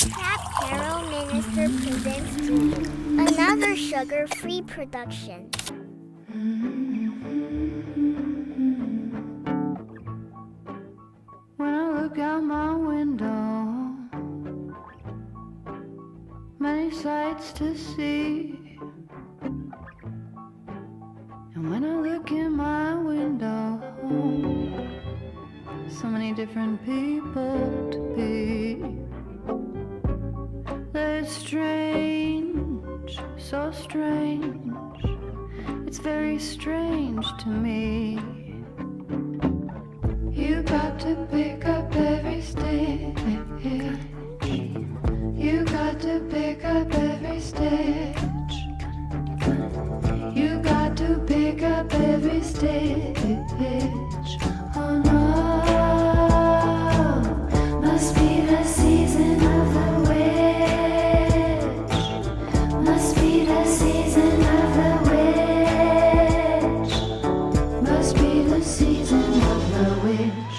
𝒮𝓃𝓂𝓄𝓈 Minister presents to you another sugar-free production. When I look out my window, many sights to see. And when I look in my window, so many different people to be. It's strange, so strange. It's very strange to me. You got to pick up every stitch. You got to pick up every stitch. You got to pick up every stitch. Oh no, must be the season of the witch. Must be the season of the witch. Must be the season of the witch.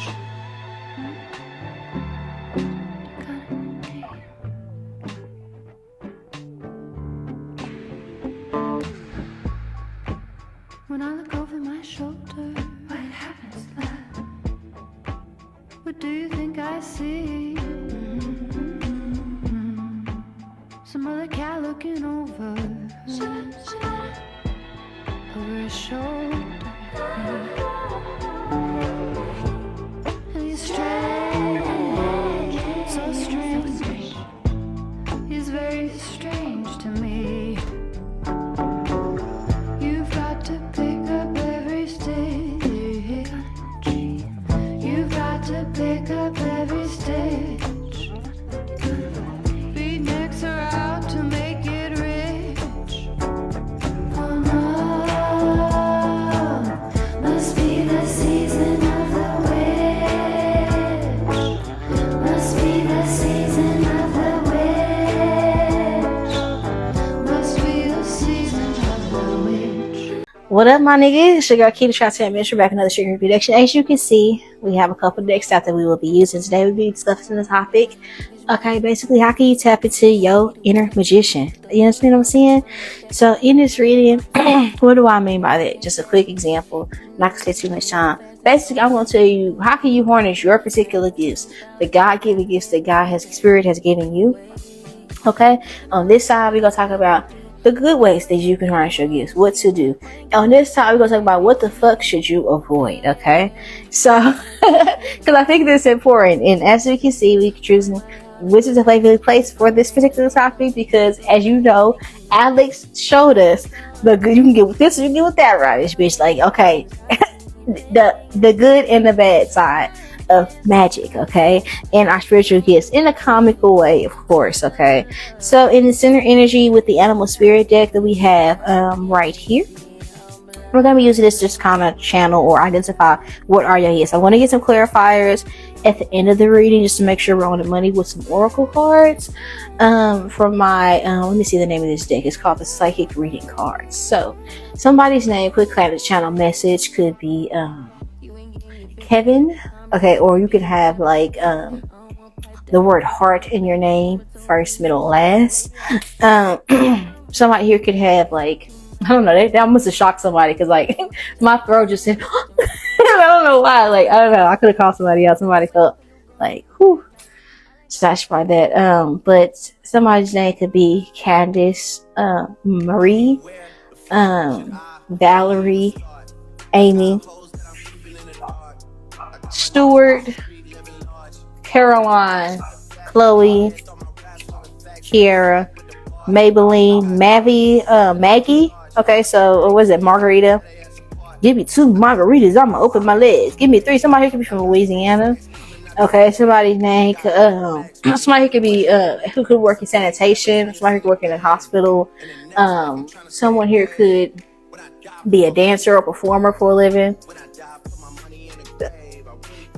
When I look over my shoulder, what happens, love? What do you think I see? Some other cat looking over his shoulder. And he's strange, so strange. He's very strange to me. You've got to pick up every stitch. You've got to pick up every stitch. Beatniks are out to make it rich. Oh no, must be the season of the witch. Must be the season of the witch. Must be the season of the witch. What up, my nigga? It's your girl 𝒮𝓂𝓂𝓄𝓈 Minister back another sugar production. As you can see, we have a couple of decks out that we will be using today. We'll be discussing the topic. Okay, basically, how can you tap into your inner magician? You understand what I'm saying? So, in this reading, what do I mean by that? Just a quick example. Not gonna take too much time. Basically, I'm gonna tell you how can you harness your particular gifts, the God-given gifts that Spirit has given you. Okay, on this side, we're gonna talk about the good ways that you can harness your gifts, what to do. On this side, we're going to talk about what the fuck should you avoid, okay? So, because I think this is important. And as we can see, we're choosing which is a favorite place for this particular topic because, as you know, Alex showed us the good. You can get with this, you can get with that, right? This bitch, like, okay, the good and the bad side of magic, okay, and our spiritual gifts in a comical way, of course, okay. So in the center energy with the animal spirit deck that we have right here, we're going to be using this just kind of channel or identify what are your gifts. I want to get some clarifiers at the end of the reading just to make sure we're on the money with some oracle cards from my let me see the name of this deck. It's called the Psychic Reading Cards. So somebody's name, quick clap channel message could be Kevin. Okay, or you could have like the word heart in your name, first, middle, last. Somebody here could have like, I don't know, that must have shocked somebody because like my throat just said, I don't know why. Like, I don't know, I could have called somebody else. Somebody felt like, whew, slashed by that. But somebody's name could be Candace, Marie, Valerie, Amy, Stuart, Caroline, Chloe, Kiara, Maybelline, Maggie. Okay, so what was it? Margarita. Give me 2 margaritas. I'ma open my legs. Give me 3. Somebody here could be from Louisiana. Okay, somebody's name. Somebody here could be who could work in sanitation. Somebody who could work in a hospital. Someone here could be a dancer or performer for a living.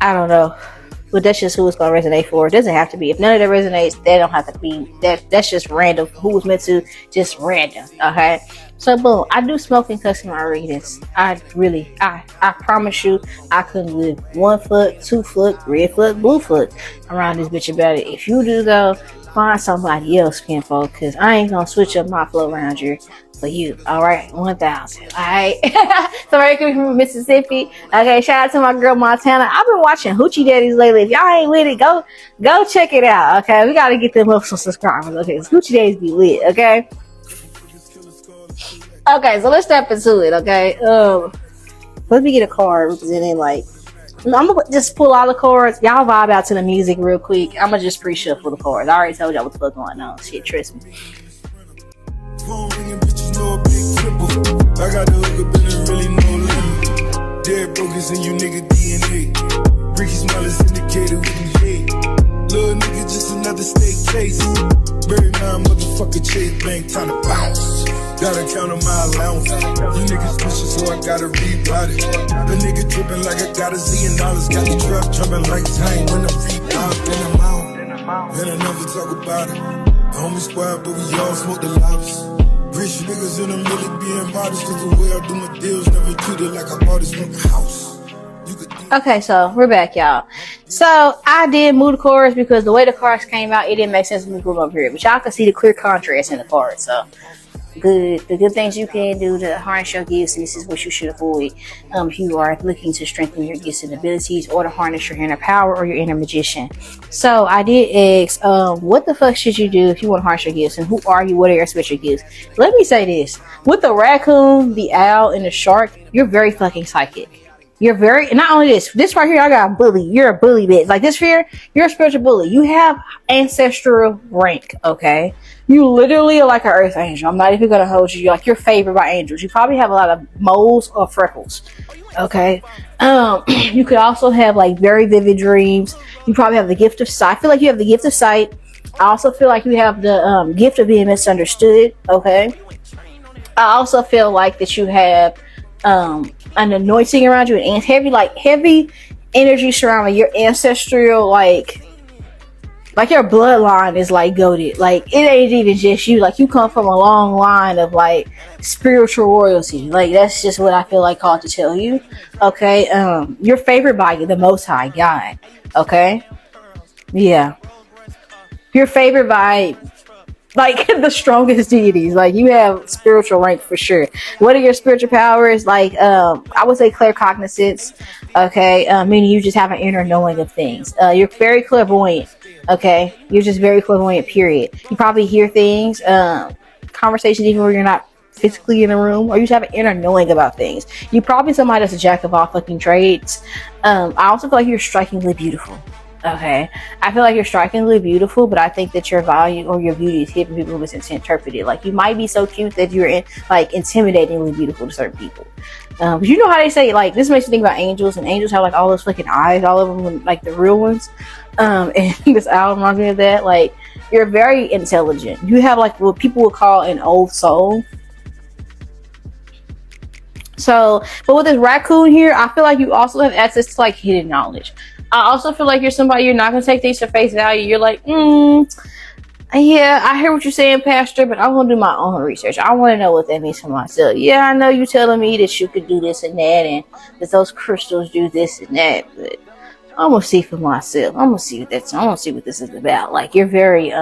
I don't know, but that's just who it's gonna resonate for. It doesn't have to be. If none of that resonates, they don't have to be. That's just random. Who was meant to? Just random. Okay. So boom, I do smoke and cuss in my readings. I promise you, I couldn't live 1 foot, 2 foot, 3 foot, blue foot around this bitch about it. If you do though, find somebody else, kinfolk, because I ain't gonna switch up my flow around here for you. All right, 1,000. All right. So right here from Mississippi. Okay, shout out to my girl Montana. I've been watching Hoochie Daddies lately. If y'all ain't with it, go check it out. Okay, we gotta get them up some subscribers. Okay, so Hoochie Daddies be lit. Okay. Okay, so let's step into it. Okay. Let me get a card representing like. I'm gonna just pull all the cards. Y'all vibe out to the music real quick. I'm gonna just pre-shuffle the cards. I already told y'all what the fuck going on. Shit, trust me. I got the hook up and there really no limit. Dead brokers in you nigga DNA. Ricky Smile is indicated with the hate. Little nigga just another state case. Very nine motherfucker Chase Bank, time to bounce. Gotta count on my allowance. You niggas pushing, so I gotta rebound it. The nigga dripping like I got $1 zillion. Got the truck jumping like time when I rebound. Then I'm out, and I never talk about it. Homie squad, but we all smoke the lobs. Rich niggas in the middle being modest. Cause the way I do my deals never treated like I bought this from the house. Okay, so we're back, y'all. So I did move the cards because the way the cards came out, it didn't make sense to me going up here. But y'all can see the clear contrast in the cards. So the good things you can do to harness your gifts, and this is what you should avoid if you are looking to strengthen your gifts and abilities or to harness your inner power or your inner magician. So I did ask, what the fuck should you do if you want to harness your gifts, and who are you? What are your special gifts? Let me say this: with the raccoon, the owl, and the shark, you're very fucking psychic. You're very, not only this right here, I got a bully. You're a bully bitch. Like this here, you're a spiritual bully. You have ancestral rank, okay? You literally are like an earth angel. I'm not even going to hold you. You're like, you're favored by angels. You probably have a lot of moles or freckles, okay? You could also have like very vivid dreams. You probably have the gift of sight. I feel like you have the gift of sight. I also feel like you have the gift of being misunderstood, okay? I also feel like that you have an anointing around you and heavy energy surrounding your ancestral, like your bloodline is like goated. Like it ain't even just you. Like you come from a long line of like spiritual royalty. Like that's just what I feel like called to tell you. Okay. You're favored by the Most High God. Okay. Yeah. You're favored by like the strongest deities. Like you have spiritual rank for sure. What are your spiritual powers? Like I would say claircognizance. Okay, meaning you just have an inner knowing of things. You're very clairvoyant. Okay, you're just very clairvoyant, period. You probably hear things, conversations even when you're not physically in a room, or you just have an inner knowing about things. You probably somebody that's a jack of all fucking trades. I also feel like you're strikingly beautiful. Okay, I feel like you're strikingly beautiful, but I think that your value or your beauty is hidden. People misinterpret it. Like you might be so cute that you're intimidatingly beautiful to certain people. But you know how they say, like, this makes me think about angels, and angels have like all those fucking eyes, all of them, like the real ones. And this album reminds me of that. Like you're very intelligent. You have like what people would call an old soul. So, but with this raccoon here, I feel like you also have access to like hidden knowledge. I also feel like you're somebody, you're not going to take things to face value. You're like, yeah, I hear what you're saying, Pastor, but I want to do my own research. I want to know what that means for myself. Yeah, I know you telling me that you could do this and that, and that those crystals do this and that, but I'm going to see for myself. I'm going to see what this is about. Like, you're very,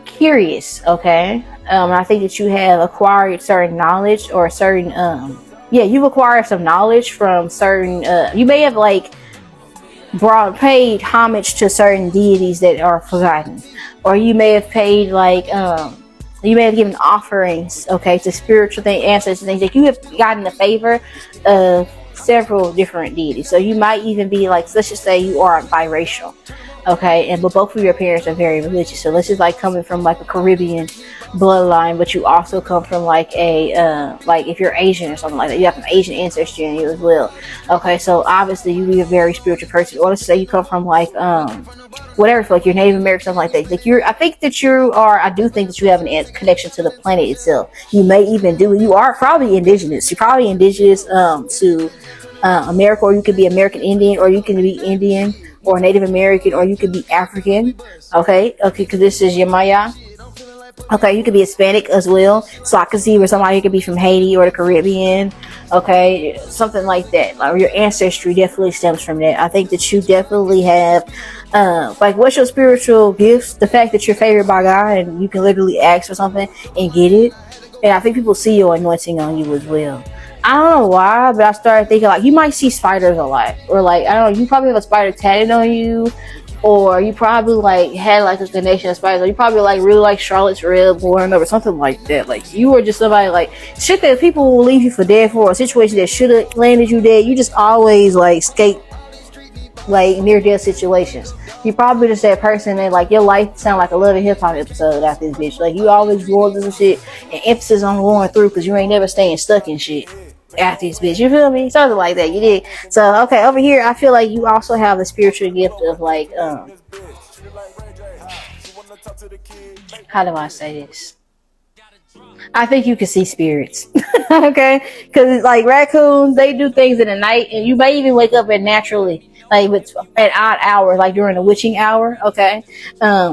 curious, okay? I think that you have acquired certain knowledge or certain, you've acquired some knowledge from certain, you may have like paid homage to certain deities that are forgotten, or you may have paid like, you may have given offerings, okay, to spiritual things, ancestors, things that you have gotten the favor of several different deities. So you might even be like, let's just say you are biracial, okay, but both of your parents are very religious. So this is like coming from like a Caribbean bloodline, but you also come from like a like if you're Asian or something like that, you have some Asian ancestry in you as well. Okay, so obviously you be a very spiritual person. Or let's say you come from like whatever, like you're Native American, something like that. Like I do think that you have a connection to the planet itself. You may even you are probably indigenous. You're probably indigenous to America, or you could be American Indian, or you can be Indian or Native American, or you could be African. Okay, because this is Yamaya. Okay, you could be Hispanic as well. So I can see where somebody could be from Haiti or the Caribbean. Okay, something like that. Like your ancestry definitely stems from that. I think that you definitely have Like, what's your spiritual gifts? The fact that you're favored by God and you can literally ask for something and get it. And I think people see your anointing on you as well. I don't know why, but I started thinking, like, you might see spiders a lot. Or, like, I don't know, you probably have a spider tatted on you. Or you probably, like, had, like, a connection of spiders. Or you probably, like, really like Charlotte's Web or something like that. Like, you were just somebody, like, shit that people will leave you for dead for. A situation that should have landed you dead. You just always, like, skate, like, near-death situations. You probably just that person that, like, your life sound like a Love and Hip Hop episode after this bitch. Like, you always going through some shit and emphasis on going through because you ain't never staying stuck in shit after this bitch. You feel me? Something like that. You did. So, okay, over here, I feel like you also have the spiritual gift of, like, how do I say this? I think you can see spirits. Okay? Because, like, raccoons, they do things in the night, and you may even wake up and naturally, like, at odd hours, like during the witching hour. Okay?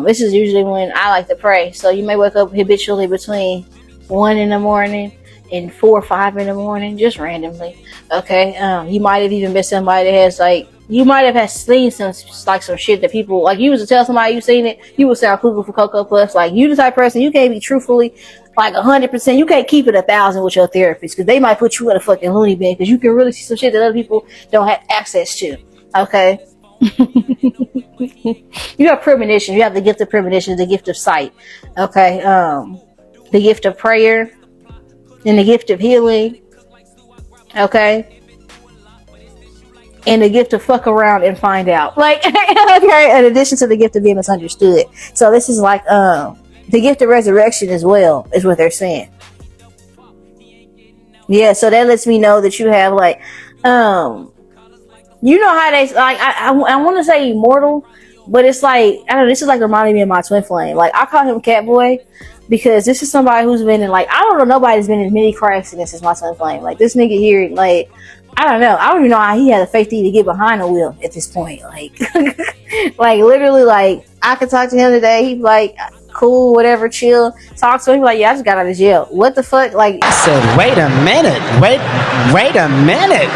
This is usually when I like to pray. So you may wake up habitually between 1 in the morning and 4 or 5 in the morning, just randomly. Okay? You might have even been somebody that has, like, you might have seen some shit that people, like, you was to tell somebody you seen it, you would sound cuckoo for Cocoa Puffs. Like, you the type of person, you can't be truthfully, like, 100%. You can't keep it 1,000 with your therapist because they might put you in a fucking loony bin because you can really see some shit that other people don't have access to. Okay? You have premonition. You have the gift of premonition, the gift of sight. Okay? The gift of prayer and the gift of healing. Okay? And the gift to fuck around and find out. Like, okay, in addition to the gift of being misunderstood. So this is like the gift of resurrection as well, is what they're saying. Yeah, so that lets me know that you have, like, you know how they, like, I want to say immortal, but it's like, I don't know, this is like reminding me of my twin flame. Like, I call him Catboy because this is somebody who's been in, like, I don't know, nobody's been in many car accidents since my twin flame. Like, this nigga here, like, I don't know. I don't even know how he had the faith to even get behind the wheel at this point. Like, like, literally, like, I could talk to him today. He'd be like, cool, whatever, chill. Talk to him. He'd be like, yeah, I just got out of jail. What the fuck? Like, I said, wait a minute. Wait a minute.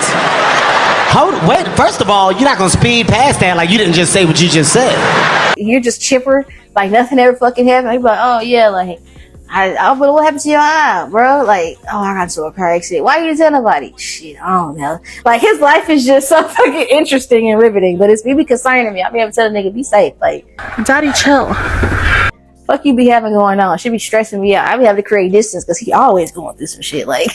Wait, first of all, you're not going to speed past that like you didn't just say what you just said. You're just chipper. Like, nothing ever fucking happened. He'd be like, oh, yeah, like, but what happened to your eye, bro? Like, oh, I got into a car accident. Why you didn't tell nobody? Shit, I don't know. Like, his life is just so fucking interesting and riveting, but it's be concerning me. I be able to tell a nigga, be safe. Like, Daddy, chill. Fuck you be having going on. Should be stressing me out. I be having to create distance because he always going through some shit. Like,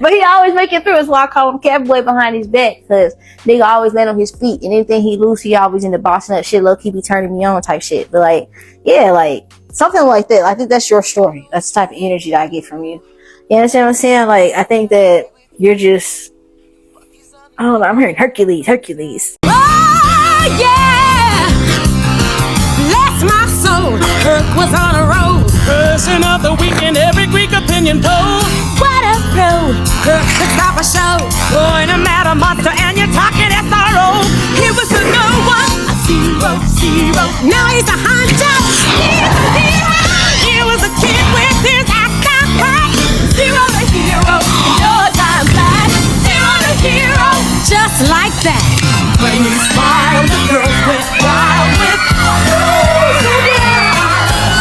but he always make it through. That's why I call him Catboy behind his back, because nigga always land on his feet, and anything he lose, he always in the bossing up shit, low key be turning me on type shit. But like, yeah, like, something like that. I think that's your story. That's the type of energy that I get from you. You understand what I'm saying? Like, I think that you're just, I don't know, I'm hearing Hercules. Oh, yeah! Bless my soul. Kirk was on a roll. Person of the week in every Greek opinion poll. What a pro. Kirk could stop a show. Boy, no matter monster, and you're talking SRO. He was a no one, a zero. Now he's a honcho. He's a hero. He was a kid with his actor pack. Zero to hero. Your time flat. Zero to hero. Just like that. When he smiled, the girls went wild with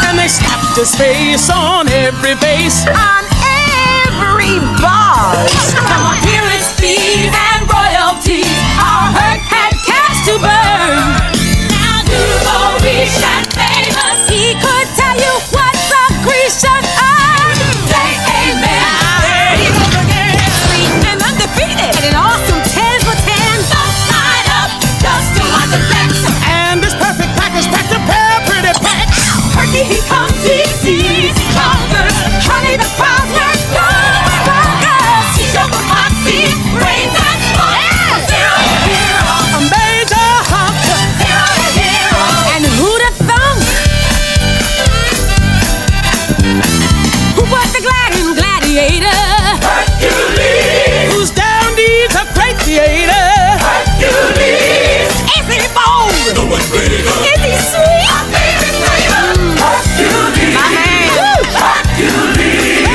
and they slapped his face on every base. On every bars. From appearance fees and royalties, our hurt had cash to burn. Now Duval rich and famous, he could tell you what the Grecian earned. Say amen. There he goes again. Sweet and undefeated. And an awesome 10 for 10. Side up, just to watch the flex. And this perfect package packed a pair of pretty packs. Turkey, he comes, he sees, he conquers. Honey, the crowds were going bonkers. He got the moxie, brains and smoke. Zero to hero. A major hunk. Zero to hero. And who'd have thunk? Who was the gladiator? Hercules. Who's down deep a great theater? Hercules. Is he bold? No one greater. Is he sweet? My favorite flavor. Hercules. My man. Hercules.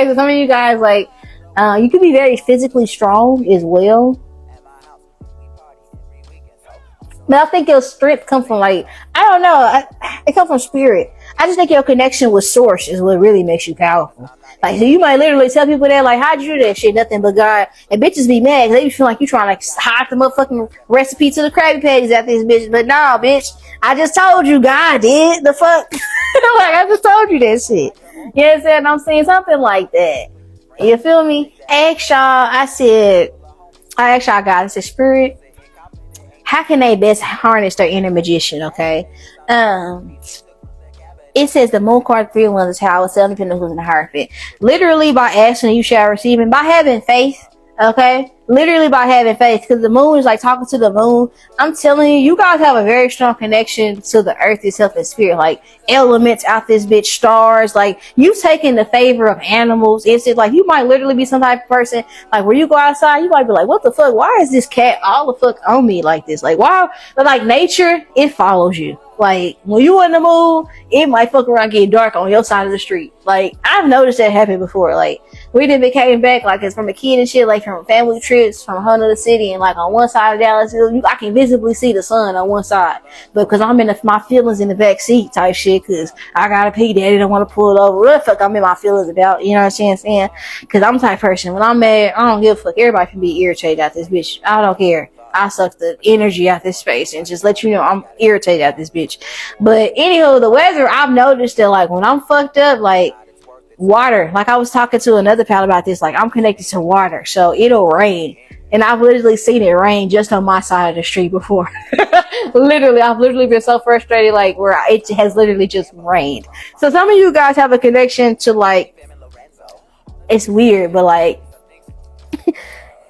Okay, so some of you guys, like, you could be very physically strong as well. But I think your strength comes from, like, I don't know, it comes from spirit. I just think your connection with source is what really makes you powerful. Like, so you might literally tell people that, like, how'd you do that shit? Nothing but God. And bitches be mad because they feel like you trying to, like, hide the motherfucking recipe to the Krabby Patties at this bitch. But nah, bitch, I just told you God did. The fuck? Like, I just told you that shit. You know what I'm saying? I'm saying something like that. You feel me? I asked y'all, God, I said, Spirit, how can they best harness their inner magician? Okay. It says the moon card 3 of Wands, how it's independent in the Hierophant. Literally by asking you shall receive, and by having faith. Okay, literally by having faith, because the moon is like talking to the moon. I'm telling you, you guys have a very strong connection to the earth itself and spirit, like elements out this bitch, stars. Like, you taking the favor of animals. It's just like you might literally be some type of person, like, where you go outside, you might be like, what the fuck, why is this cat all the fuck on me like this? Like, why? But like nature, it follows you. Like, when you in the mood, it might fuck around getting dark on your side of the street. Like, I've noticed that happen before. Like, we done came back, like, it's from a kid and shit, like, from family trips from a whole nother city, and like on one side of Dallas, I can visibly see the sun on one side, but because I'm in my feelings in the back seat type shit, because I got a pee daddy, don't want to pull it over. What the fuck I'm in my feelings about, you know what I'm saying? Because I'm the type of person, when I'm mad, I don't give a fuck. Everybody can be irritated out this bitch. I don't care. I suck the energy out this space and just let you know I'm irritated at this bitch. But anyhow, the weather, I've noticed that, like, when I'm fucked up, like, water, like, I was talking to another pal about this, like, I'm connected to water, so it'll rain. And I've literally seen it rain just on my side of the street before. Literally, I've literally been so frustrated, like, where it has literally just rained. So some of you guys have a connection to, like, it's weird, but, like,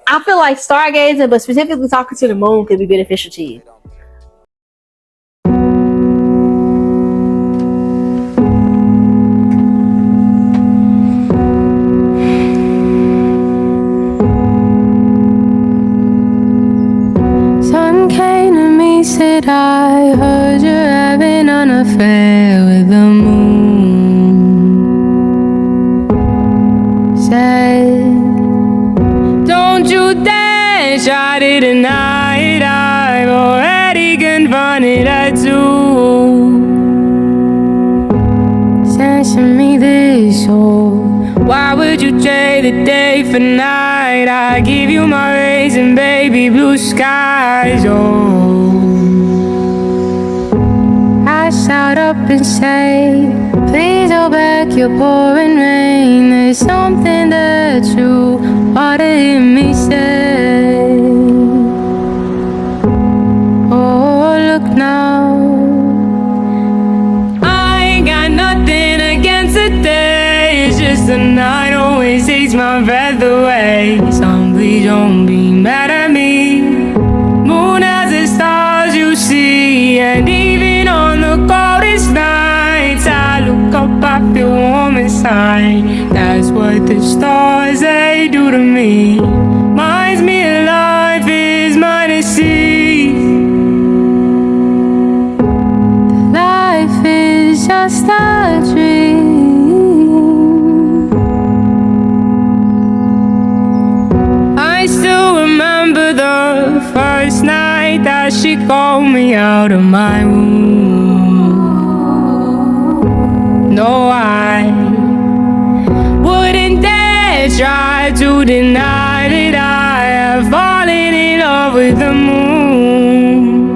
I feel like stargazing, but specifically talking to the moon, could be beneficial to you. Sun came to me, said, I heard you're having an affair with the moon. Said, don't you dare try to deny it, I've already confronted her too. Sensing me this whole, why would you trade the day for night? I give you my rays and baby blue skies, oh. I shout up and say, please hold back your pouring rain. There's something that you ought to hear me say. Oh, look now, I ain't got nothing against the day. It's just the night always takes my breath away. So please don't be mad at me. Moon has the stars you see, and even on the coldest nights I look up, I feel warm inside. That's what the stars, they do to me. Reminds me of life is mine to see. Life is just a dream. I still remember the first night that she called me out of my room. No, I wouldn't dare try to deny that I have fallen in love with the moon.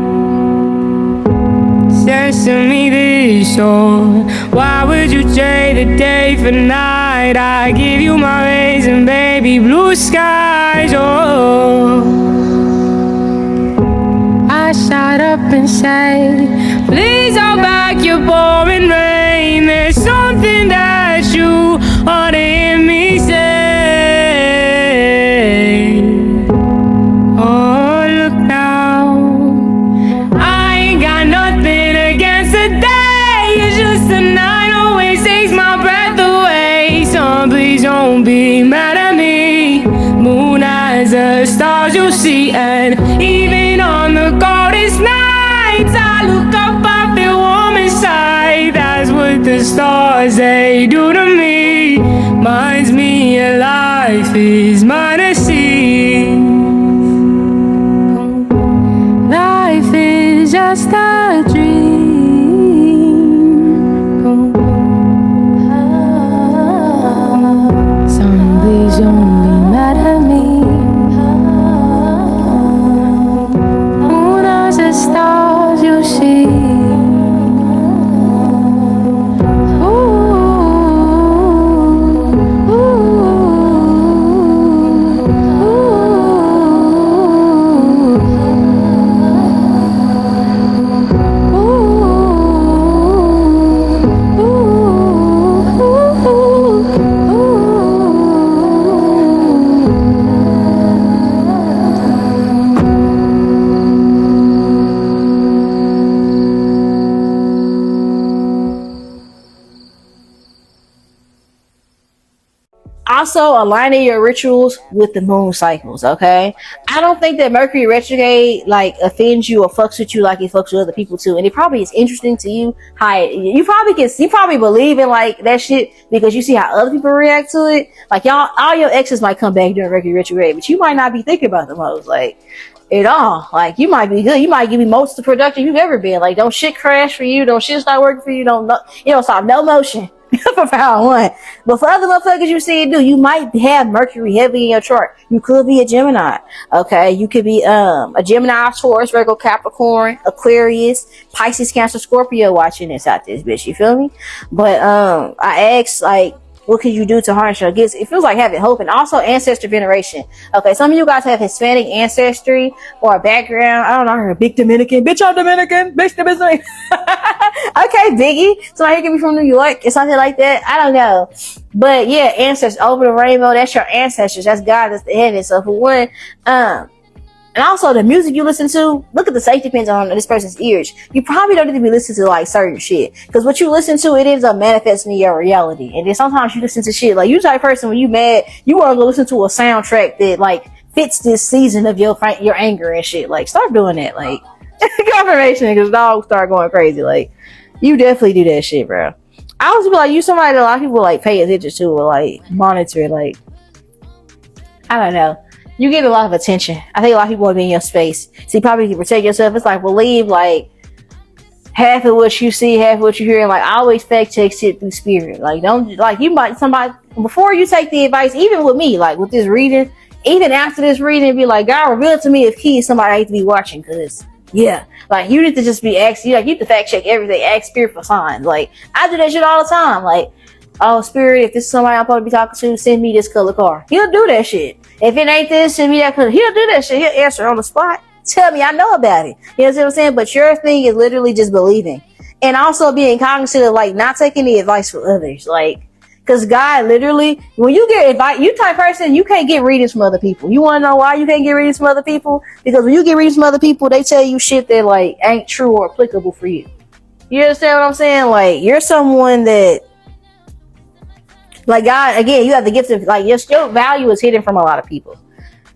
Says to me this soul, why would you trade the day for night? I give you my rays and baby blue skies, oh. I shout up and say, please hold back your pouring rain. There's something that you ought to hear me say. Oh, look now, I ain't got nothing against the day. It's just the night always takes my breath away. So please don't be mad at me. Moon as the stars you see, and even on the coldest nights I look up, I feel warm inside. That's what the the stars they do to me reminds me your life is mine to see. Life is just a dream. Some days only matter me. Moon as the stars you see. Also, aligning your rituals with the moon cycles, okay? I don't think that Mercury retrograde like offends you or fucks with you like it fucks with other people too. And it probably is interesting to you how you probably believe in like that shit because you see how other people react to it. Like y'all, all your exes might come back during Mercury retrograde, but you might not be thinking about them hoes like at all. Like you might be good. You might give me most of the production you've ever been. Like don't shit crash for you. Don't shit start working for you. Don't stop no motion. For power one. But for other motherfuckers you see it do, you might have Mercury heavy in your chart. You could be a Gemini. Okay. You could be a Gemini, Taurus, Virgo, Capricorn, Aquarius, Pisces, Cancer, Scorpio watching this out this bitch. You feel me? But I asked like, what can you do to harness your gifts? It feels like having hope and also ancestor veneration. Okay, some of you guys have Hispanic ancestry or a background. I don't know, you're a big Dominican. Bitch, I'm Dominican. Bitch, Dominican. Okay, Biggie. Somebody can be from New York or something like that. I don't know. But yeah, ancestors over the rainbow. That's your ancestors. That's God. That's the heaven. So for one, and also the music you listen to, look at the safety pins on this person's ears. You probably don't need to be listening to like certain shit. Because what you listen to, it ends up manifesting in your reality. And then sometimes you listen to shit like you type person when you mad, you want to go listen to a soundtrack that like fits this season of your anger and shit. Like start doing that. Like confirmation because dogs start going crazy. Like you definitely do that shit, bro. I always feel like you somebody that a lot of people like pay attention to or like monitor. Like I don't know. You get a lot of attention. I think a lot of people want to be in your space. So you probably can protect yourself. It's like believe like half of what you see, half of what you hear. And like always fact check shit through spirit. Like don't like you might somebody before you take the advice, even with me, like with this reading, even after this reading, be like, God reveal to me if he is somebody I need to be watching. Cause yeah, like you need to just be asking, you need to fact check everything, ask spirit for signs. Like I do that shit all the time. Like, oh spirit, if this is somebody I'm supposed to be talking to, send me this color car. He'll do that shit. If it ain't this, send me that color. He'll do that shit. He'll answer on the spot. Tell me I know about it. You know what I'm saying? But your thing is literally just believing. And also being cognizant of like not taking the advice from others. Like, cause God literally, when you get advice, you type person, you can't get readings from other people. You want to know why you can't get readings from other people? Because when you get readings from other people, they tell you shit that like ain't true or applicable for you. You understand what I'm saying? Like you're someone that, like God, again, you have the gift of like your value is hidden from a lot of people.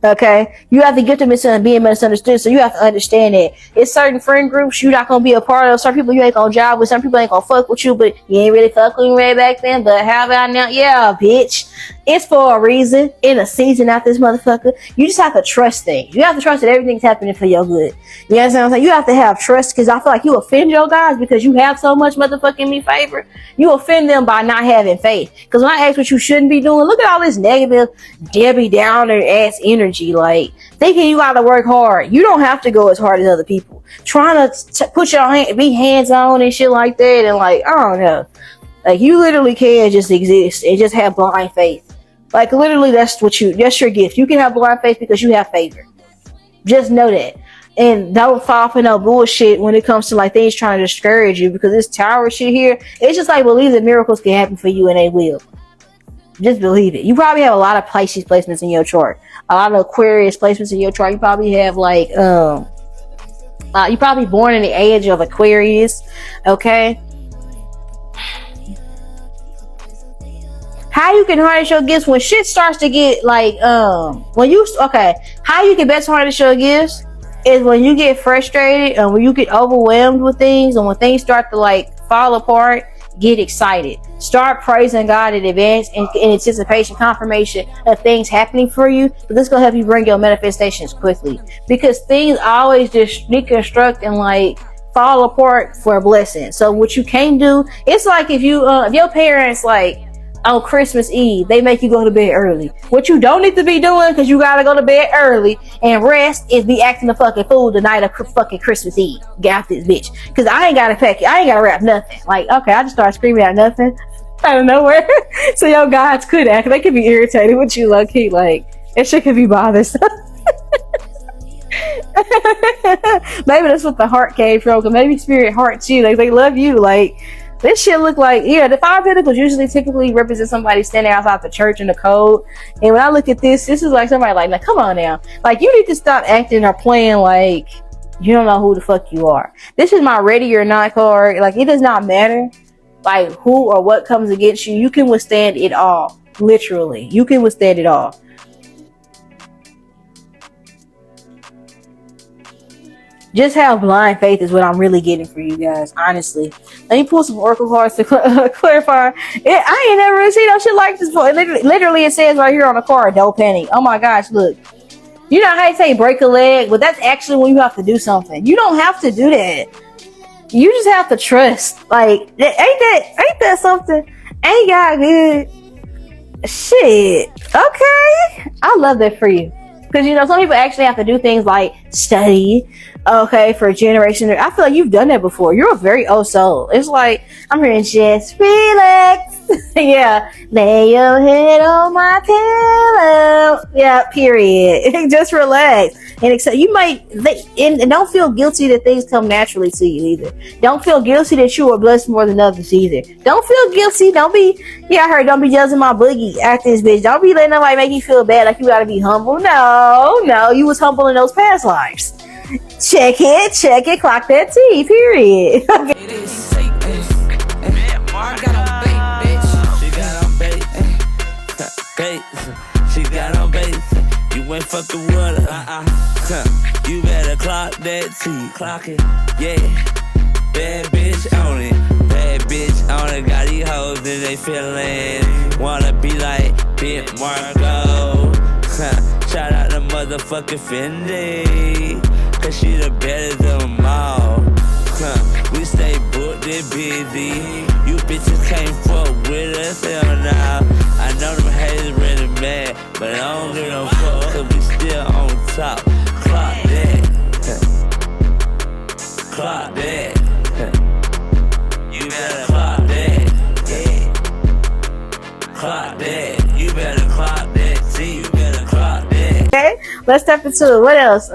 Okay, you have the gift of being misunderstood, so you have to understand that it's certain friend groups you're not gonna be a part of. Some people you ain't gonna jive with. Some people ain't gonna fuck with you, but you ain't really fuck with me way back then. But how about now? Yeah, bitch, it's for a reason. In a season out this motherfucker, you just have to trust things. You have to trust that everything's happening for your good. You know what I'm saying? You have to have trust because I feel like you offend your guys because you have so much motherfucking me favor. You offend them by not having faith. Because when I ask what you shouldn't be doing, look at all this negative Debbie Downer ass energy. Like thinking you gotta work hard. You don't have to go as hard as other people. Trying to put your be hands on and shit like that, and like I don't know. Like you literally can just exist and just have blind faith. Like literally, that's your gift. You can have blind faith because you have favor. Just know that. And don't fall for no bullshit when it comes to like things trying to discourage you because this tower shit here, it's just like believe that miracles can happen for you and they will. Just believe it. You probably have a lot of Pisces placements in your chart. A lot of Aquarius placements in your chart. You probably have like, you probably born in the age of Aquarius. Okay. How you can harness your gifts when shit starts to get like, how you can best harness your gifts is when you get frustrated and when you get overwhelmed with things and when things start to like fall apart get excited. Start praising God in advance in anticipation, confirmation of things happening for you. But this is gonna help you bring your manifestations quickly, because things always just deconstruct and like fall apart for a blessing. So what you can't do, it's like if you if your parents like on Christmas Eve, they make you go to bed early. What you don't need to be doing, because you gotta go to bed early and rest, is be acting a fucking fool the night of fucking Christmas Eve. Get out this bitch. Because I ain't gotta pack it. I ain't gotta wrap nothing. Like, okay, I just start screaming at nothing out of nowhere. So your gods could act. They could be irritated with you, low key. Like, that shit could be bothersome. Maybe that's what the heart came from. Because maybe spirit hearts you. Like, they love you. Like, this shit look like, yeah, the 5 Pentacles typically represent somebody standing outside the church in the cold. And when I look at this is like somebody like, come on now. Like, you need to stop acting or playing like you don't know who the fuck you are. This is my ready or not card. Like, it does not matter like who or what comes against you. You can withstand it all. Literally. You can withstand it all. Just have blind faith is what I'm really getting for you guys, honestly. Let me pull some oracle cards to clarify. I ain't never really seen no shit like this before. Literally, it says right here on the card, don't panic. Oh my gosh, look. You know how they say break a leg? But that's actually when you have to do something. You don't have to do that. You just have to trust. Like, ain't that something? Ain't God good? Shit. Okay. I love that for you. Because, you know, some people actually have to do things like study, okay, for a generation. I feel like you've done that before. You're a very old soul. It's like, I'm here and just relax. Yeah. Lay your head on my pillow. Yeah, period. Just relax. And accept, you might, and don't feel guilty that things come naturally to you either. Don't feel guilty that you are blessed more than others either. Don't feel guilty. Don't be, yeah, I heard, don't be judging my boogie at this bitch. Don't be letting nobody make you feel bad like you gotta be humble. No, you was humble in those past lives. Check it, clock that T, period. She got on base. You ain't fucking with her. You better clock that T. Clock it, yeah. Bad bitch on it. Bad bitch on it. Got these hoes and they feelin'. Wanna be like 𝒯𝒾𝓂𝓒𝓄𝓈. Shout out the motherfucking Fendi. Cause she the better than them all. We stay booked and busy. You bitches can't fuck with us, hell nah. I know them haters really mad, but I don't give no fuck, cause we still on top. Clock that. Clock that. You better clock that. Yeah. Clock that. You better clock that. See, you better clock that. Okay, let's step into it. What else?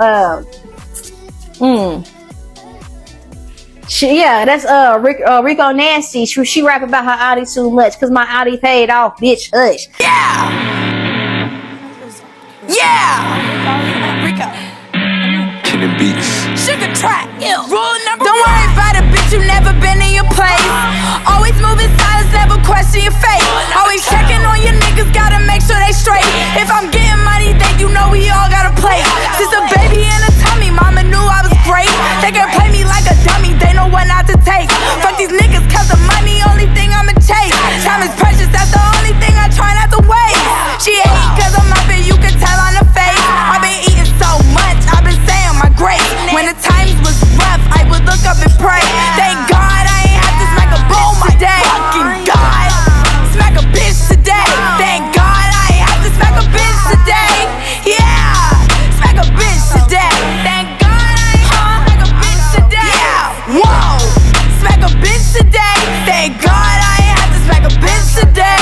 Yeah, that's Rico Nasty. She rap about her Audi too much, cause my Audi paid off, bitch. Hush. Yeah. Rico. Killing beats. Sugar track. Rule number Don't worry about it, bitch. You never been in your place. Always moving silence, never question your fate. Always checking on your niggas, gotta make sure they straight. If I'm getting money, then you know we all gotta play. Since a baby in a tummy, mama knew I was great. They can play me like a dummy, they know what not to take. Fuck these niggas, cause the money only thing I'ma chase. Time is precious, that's the only thing I try not to waste. She hate cause I'm up and you can tell on the face. I've been eating so much, I've been saying my grace. When the times was rough, I would look up and pray. Thank God I ain't have to smack a bitch today. Fucking God, smack a bitch today. Thank God I ain't have to smack a bitch today. Yeah, smack a bitch today. Thank God I ain't have to smack a bitch today. Yeah, whoa, smack a bitch today. Thank God I ain't have to smack a bitch today.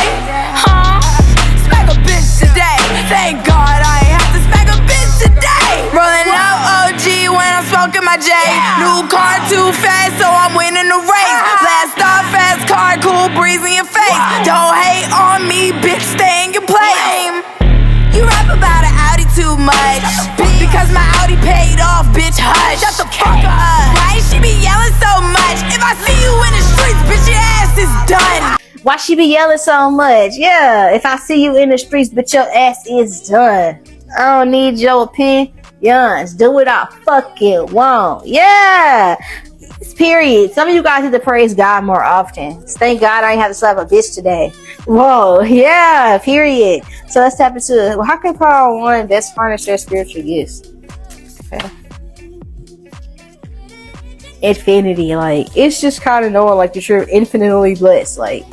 Smack a bitch today. Thank God I ain't have to smack a bitch today. Rolling up OG when I'm smoking my J. New car too fast, so I'm winning the race. Blast off fast car, cool breeze in your face. Don't hate on me, bitch, stay in your place. You rap about an Audi too much, because my Audi paid off, bitch, hush. Shut the fuck up. Why she be yelling so much? If I see you in the streets, bitch, your ass is done. Why she be yelling so much? Yeah, if I see you in the streets, bitch, your ass is done. I don't need your opinion. Yes, do what I fucking want. Yeah. Period. Some of you guys need to praise God more often. Thank God I ain't have to slap a bitch today. Whoa. Yeah. Period. So let's tap into it. Well, how can Power One best harness their spiritual gifts? Okay. Infinity. Like, it's just kind of knowing like that you're infinitely blessed. Like,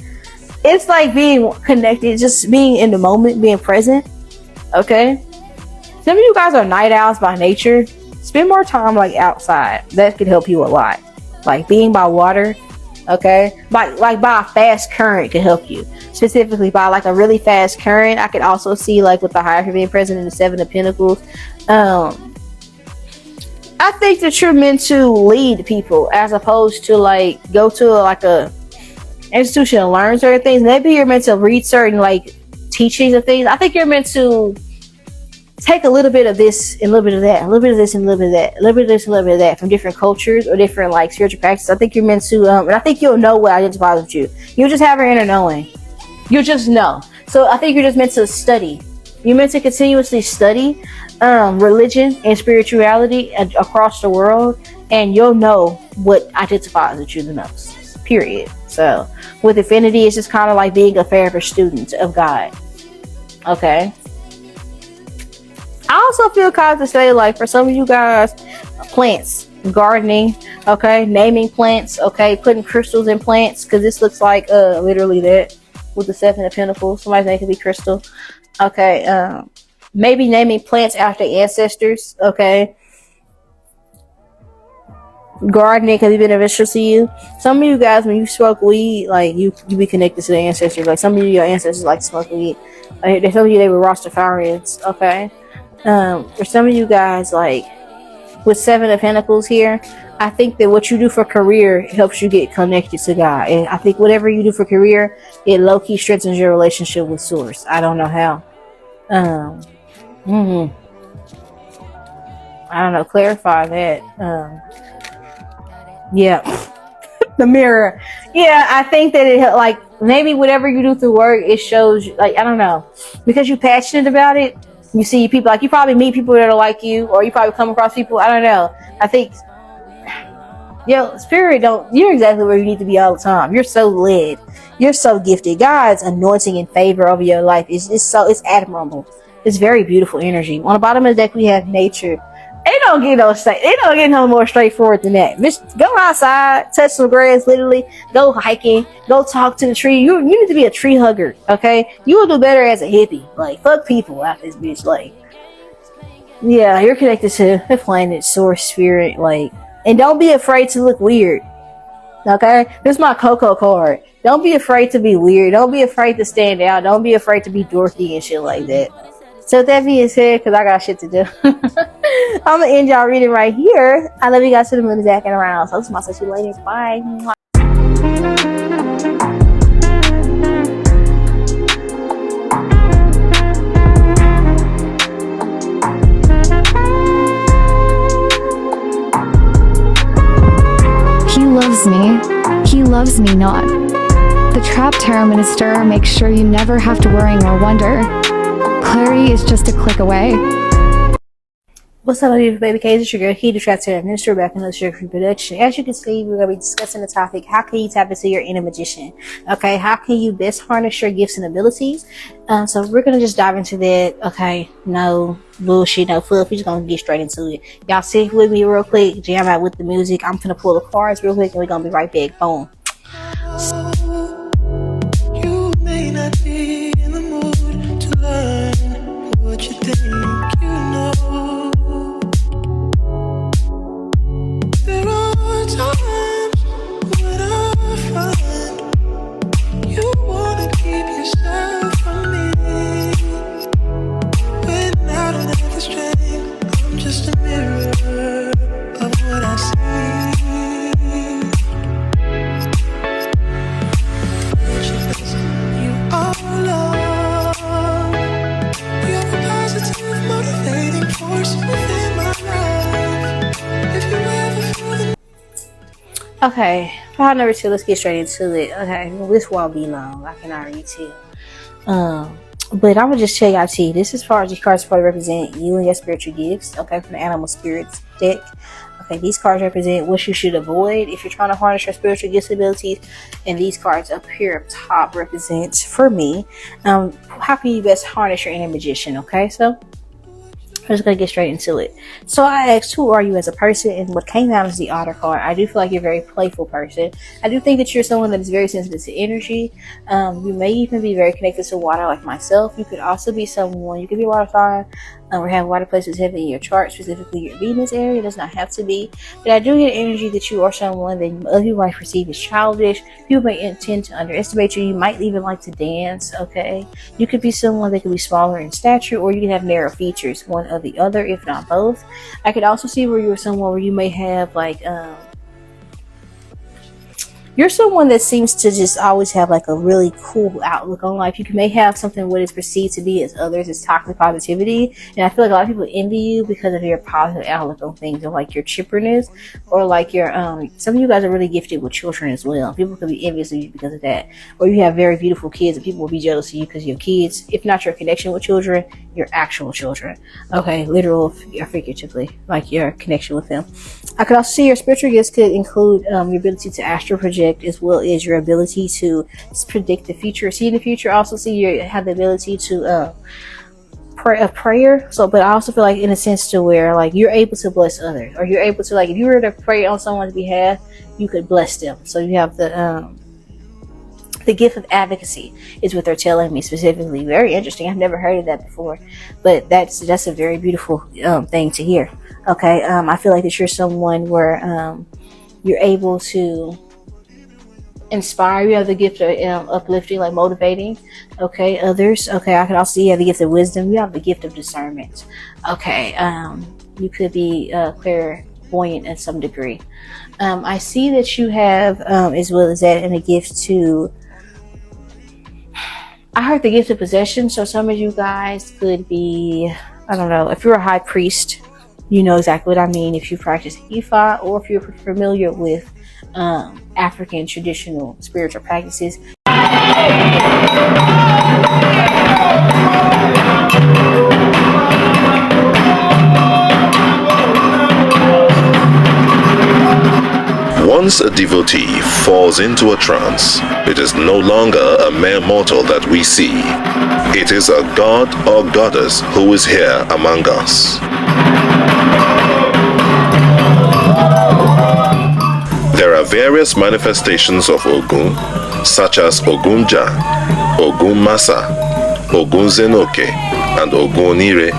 it's like being connected, just being in the moment, being present. Okay. Some of you guys are night owls by nature. Spend more time like outside. That could help you a lot. Like being by water, okay? By a fast current could help you. Specifically by like a really fast current. I could also see like with the Hierophant being present in the Seven of Pentacles. I think that you're meant to lead people as opposed to like go to like a institution and learn certain things. Maybe you're meant to read certain like teachings of things. I think you're meant to take a little bit of this and a little bit of that, a little bit of this and a little bit of that, a little bit of this and a little bit of that from different cultures or different like spiritual practices. I think you're meant to, and I think you'll know what identifies with you. You'll just have your inner knowing. You'll just know. So I think you're just meant to study. You're meant to continuously study religion and spirituality across the world, and you'll know what identifies with you the most. Period. So with Infinity, it's just kind of like being a forever student of God. Okay. I also feel called to say, like, for some of you guys, plants, gardening, okay, naming plants, okay, putting crystals in plants, because this looks like literally that with the Seven of Pentacles. Somebody's name could be Crystal. Okay, maybe naming plants after ancestors, okay. Gardening could be beneficial to you. Some of you guys, when you smoke weed, like you be connected to the ancestors. Like some of your ancestors like to smoke weed. There's some of you they were Rastafarians, okay. For some of you guys, like with Seven of Pentacles here, I think that what you do for career helps you get connected to God, and I think whatever you do for career, it low-key strengthens your relationship with Source. I don't know how. I don't know. Clarify that. Yeah, the mirror. Yeah, I think that it like maybe whatever you do through work, it shows. Like I don't know, because you're passionate about it. You see people, like you probably meet people that are like you, or you probably come across people, I don't know. I think, spirit you're exactly where you need to be all the time. You're so led. You're so gifted. God's anointing and favor over your life is it's admirable. It's very beautiful energy. On the bottom of the deck, we have nature. They don't get no more straightforward than that. Just go outside, touch some grass, literally. Go hiking. Go talk to the tree. You need to be a tree hugger, okay? You will do better as a hippie. Like, fuck people out this bitch. Like, yeah, you're connected to the planet, source, spirit. Like, and don't be afraid to look weird, okay? This is my Coco card. Don't be afraid to be weird. Don't be afraid to stand out. Don't be afraid to be dorky and shit like that. So with that being said, because I got shit to do, I'm going to end y'all reading right here. I love you guys to the moon and back and around. So I'll see you later. Bye. He loves me. He loves me not. The Trap Tarot Minister makes sure you never have to worry or wonder. Clarity is just a click away. What's up, beautiful baby K's? It's your girl, the Trap Tarot Minister, back in the sugar-free production. As you can see, we're going to be discussing the topic, how can you tap into your inner magician? Okay, how can you best harness your gifts and abilities? So we're going to just dive into that. Okay, no bullshit, no fluff. We're just going to get straight into it. Y'all sit with me real quick, jam out with the music. I'm going to pull the cards real quick, and we're going to be right back. Boom. You may not be in the mood to learn what you think you know. There are times when I find you wanna keep yourself from me. When I don't have the strength, I'm just a mirror of what I see. You are love. You're a positive, motivating force within my life. If you ever feel the Okay, part number 2, let's get straight into it. Okay, well, this won't be long. I can already tell. But I'm gonna just tell y'all, T, this as far as these cards probably represent you and your spiritual gifts, okay, from the Animal Spirits deck. Okay, these cards represent what you should avoid if you're trying to harness your spiritual gifts abilities. And these cards up here up top represent, for me, how can you best harness your inner magician, okay? So I'm just going to get straight into it. So I asked, who are you as a person? And what came out is the Otter card. I do feel like you're a very playful person. I do think that you're someone that is very sensitive to energy. You may even be very connected to water like myself. You could also be someone, you could be a water sign, or have water placements heavily in your chart, specifically your Venus area. It does not have to be. But I do get energy that you are someone that other people might perceive as childish. People may intend to underestimate you. You might even like to dance, okay? You could be someone that could be smaller in stature, or you could have narrow features, one or the other, if not both. I could also see where you're someone where you may have like, you're someone that seems to just always have like a really cool outlook on life. You may have something what is perceived to be as others as toxic positivity, and I feel like a lot of people envy you because of your positive outlook on things, or like your chipperness, or like your some of you guys are really gifted with children as well. People could be envious of you because of that, or you have very beautiful kids and people will be jealous of you because your kids, if not your connection with children, your actual children, okay, literal or figuratively, like your connection with them. I could also see your spiritual gifts could include your ability to astral project, as well as your ability to predict the future, see in the future. I also see you have the ability to pray a prayer. So, but I also feel like in a sense to where like you're able to bless others, or you're able to, like, if you were to pray on someone's behalf, you could bless them. So you have the gift of advocacy is what they're telling me specifically. Very interesting. I've never heard of that before, but that's a very beautiful thing to hear. Okay, I feel like that you're someone where you're able to inspire. You have the gift of uplifting, like motivating, okay, others. Okay, I can also see you have the gift of wisdom. You have the gift of discernment. Okay, you could be clairvoyant in some degree. I see that you have, as well as that, and a gift to, I heard the gift of possession. So some of you guys could be, I don't know, if you're a high priest, you know exactly what I mean. If you practice Ifa, or if you're familiar with African traditional spiritual practices. Once a devotee falls into a trance, it is no longer a mere mortal that we see. It is a god or goddess who is here among us. There are various manifestations of Ogun, such as Ogunja, Ogun Masa, Ogun Zenoke, and Ogunire.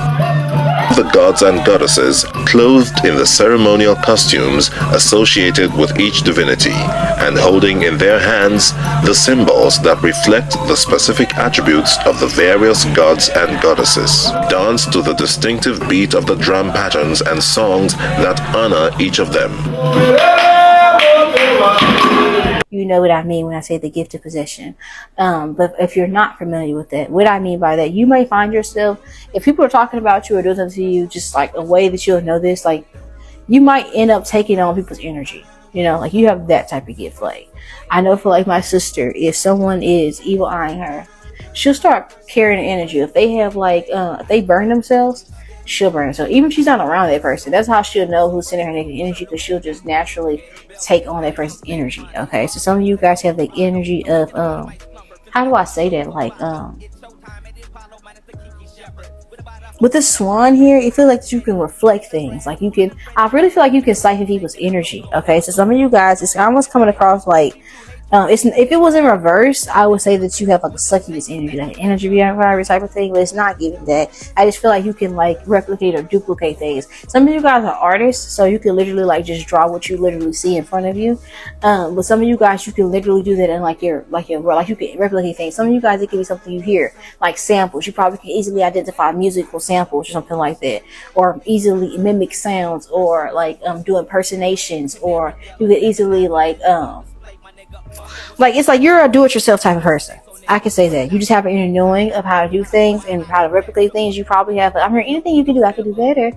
The gods and goddesses clothed in the ceremonial costumes associated with each divinity, and holding in their hands the symbols that reflect the specific attributes of the various gods and goddesses. Dance to the distinctive beat of the drum patterns and songs that honor each of them. You know what I mean when I say the gift of possession. But if you're not familiar with that, what I mean by that, you may find yourself, if people are talking about you or doing something to you, just like a way that you'll know this, like you might end up taking on people's energy. You know, like you have that type of gift. Like I know for like my sister, if someone is evil eyeing her, she'll start carrying energy. If they have like, if they burn themselves, she'll burn herself. Even if she's not around that person, that's how she'll know who's sending her negative energy, because she'll just naturally take on that person's energy. Okay, so some of you guys have the energy of how do I say that, like with the swan here, it feels like you can reflect things. Like you can, I really feel like you can siphon people's energy. Okay, so some of you guys, it's almost coming across like if it was in reverse, I would say that you have like a succubus energy, like energy vampire type of thing, but it's not giving that. I just feel like you can like replicate or duplicate things. Some of you guys are artists, so you can literally like just draw what you literally see in front of you. But some of you guys, you can literally do that in like you can replicate things. Some of you guys, it can be something you hear, like samples. You probably can easily identify musical samples or something like that, or easily mimic sounds, or like do impersonations, or you could easily like it's like you're a do-it-yourself type of person. I can say that you just have an inner knowing of how to do things and how to replicate things. You probably have, I mean, anything you can do, I can do better.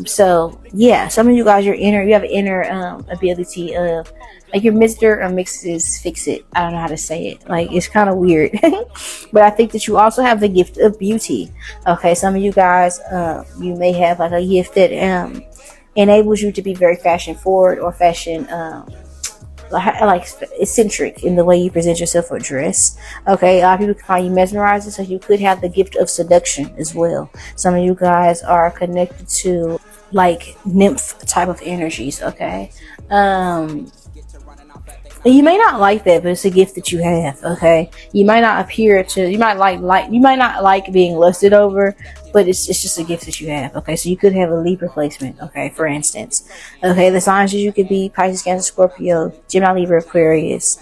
So yeah, some of you guys, you have an inner ability of, like, you're Mr. or Mrs. Fix-It. I don't know how to say it. Like, it's kind of weird. But I think that you also have the gift of beauty. Okay, some of you guys, you may have like a gift that enables you to be very fashion forward or fashion like eccentric in the way you present yourself or dress. Okay, a lot of people can find you mesmerizing, so you could have the gift of seduction as well. Some of you guys are connected to like nymph type of energies. Okay, you may not like that, but it's a gift that you have. Okay, you might not appear to, you might not like being lusted over, but it's just a gift that you have. Okay, so you could have a Libra placement. Okay, for instance. Okay, the signs that you could be Pisces, Cancer, Scorpio, Gemini, Libra, Aquarius.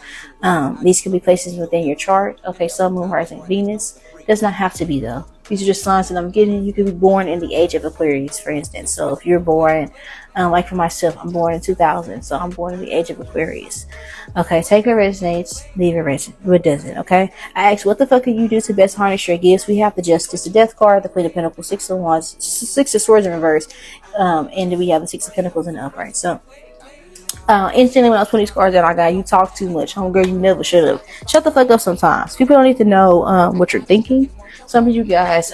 These could be places within your chart. Okay, Sun, Moon, Rising, Venus. Does not have to be though. These are just signs that I'm getting. You could be born in the age of Aquarius, for instance. So if you're born, like for myself, I'm born in 2000, so I'm born in the age of Aquarius. Okay, take what resonates, leave it what doesn't. Okay, I asked, what the fuck can you do to best harness your gifts? We have the Justice, the Death card, the Queen of Pentacles, Six of Wands, Six of Swords in reverse, and then we have the Six of Pentacles in the upright. So instantly when I was putting these cards out, I got, you talk too much, homegirl. You never should have. Shut the fuck up. Sometimes people don't need to know what you're thinking. Some of you guys,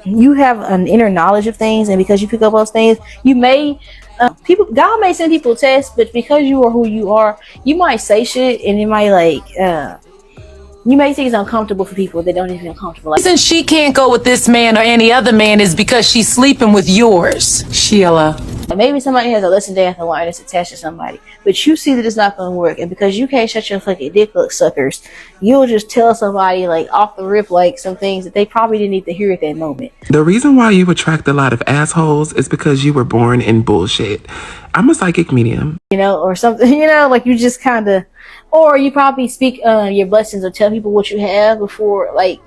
you have an inner knowledge of things, and because you pick up those things, you may God may send people tests, but because you are who you are, you might say shit, and it might like you may think it's uncomfortable for people that don't even feel comfortable. Like, The reason she can't go with this man or any other man is because she's sleeping with yours, Sheila. maybe somebody has a lesson they have to learn that's attached to somebody, but you see that it's not going to work, and because you can't shut your fucking dick up, suckers, you'll just tell somebody like off the rip like some things that they probably didn't need to hear at that moment. The reason why you attract a lot of assholes is because you were born in bullshit. I'm a psychic medium. You know, or something, you know, like you just kind of, or you probably speak your blessings or tell people what you have before, like,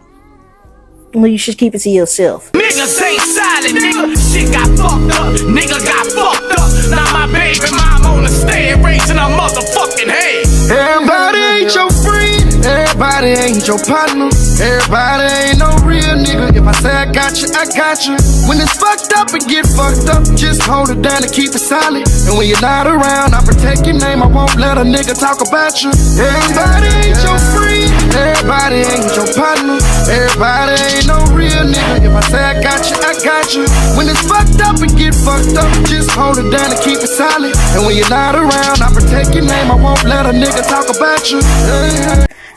well, you should keep it to yourself. Niggas ain't silent, nigga. Shit got fucked up. Nigga got fucked up. Now my baby mom on the stand raising her motherfucking head. Everybody ain't your friend. Everybody ain't your partner. Everybody ain't no real nigga. If I say I got you, I got you. When it's fucked up and get fucked up, just hold it down and keep it solid. And when you're not around, I protect your name. I won't let a nigga talk about you. Everybody ain't your friend. Everybody ain't your partner. Everybody ain't no real nigga. If I say I got you, I got you. When it's fucked up and get fucked up, just hold it down and keep it solid. And when you're not around, I protect your name. I won't let a nigga talk about you.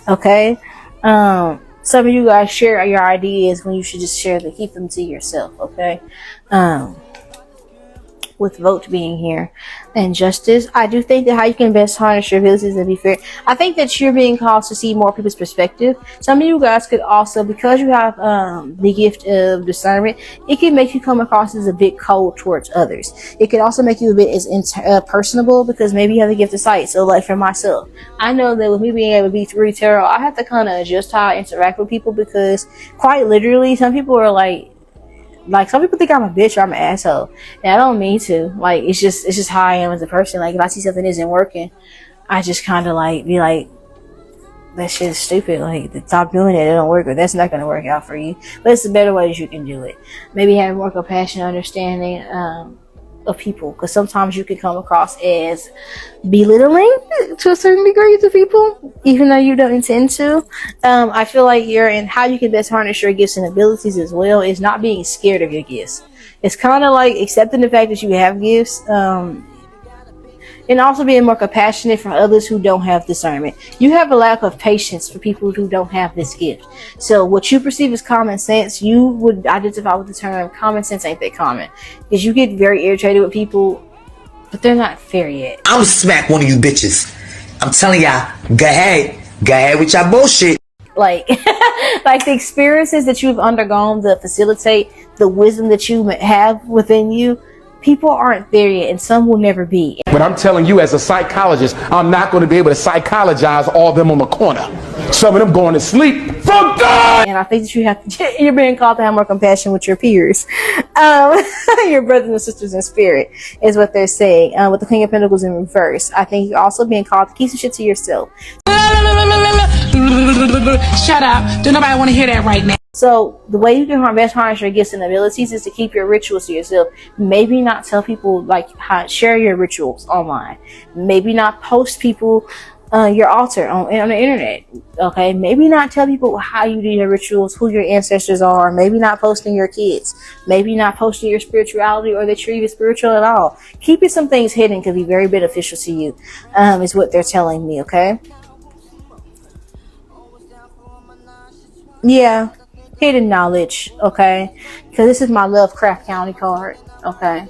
Okay, some of you guys share your ideas when you should just keep them to yourself. Okay, with Vote being here and Justice, I do think that how you can best harness your abilities and be fair. I think that you're being called to see more people's perspective. Some of you guys could also, because you have the gift of discernment, it can make you come across as a bit cold towards others. It could also make you a bit personable, because maybe you have the gift of sight. So like for myself, I know that with me being able to be through tarot, I have to kind of adjust how I interact with people, because quite literally some people are like some people think I'm a bitch or I'm an asshole, and I don't mean to. Like, it's just how I am as a person. Like, if I see something isn't working, I just kind of like be like, that shit is stupid. Like, stop doing it. It don't work, or that's not gonna work out for you. But it's a better way that you can do it. Maybe have more compassion, understanding of people, because sometimes you can come across as belittling to a certain degree to people, even though you don't intend to. I feel like you're in how you can best harness your gifts and abilities as well is not being scared of your gifts. It's kind of like accepting the fact that you have gifts, and also being more compassionate for others who don't have discernment. You have a lack of patience for people who don't have this gift. So what you perceive as common sense, you would identify with the term common sense ain't that common, because you get very irritated with people, but they're not fair yet. I'm smack one of you bitches. I'm telling y'all, go ahead with y'all bullshit. Like, like the experiences that you've undergone that facilitate the wisdom that you have within you, people aren't there yet, and some will never be. But I'm telling you, as a psychologist, I'm not going to be able to psychologize all of them on the corner. Some of them going to sleep. Fuck God! And I think that you have to, you're being called to have more compassion with your peers. Your brothers and sisters in spirit is what they're saying. With the King of Pentacles in reverse, I think you're also being called to keep some shit to yourself. Shut up. Do nobody want to hear that right now. So the way you can best harness your gifts and abilities is to keep your rituals to yourself. Maybe not tell people, like, how share your rituals online. Maybe not post people your altar on the internet. Okay, maybe not tell people how you do your rituals, who your ancestors are. Maybe not posting your kids. Maybe not posting your spirituality or that you're even spiritual at all. Keeping some things hidden could be very beneficial to you, is what they're telling me. Okay. Yeah. Hidden knowledge, okay? Because this is my 𝒮𝓂𝓂𝓅𝓈 County card, okay?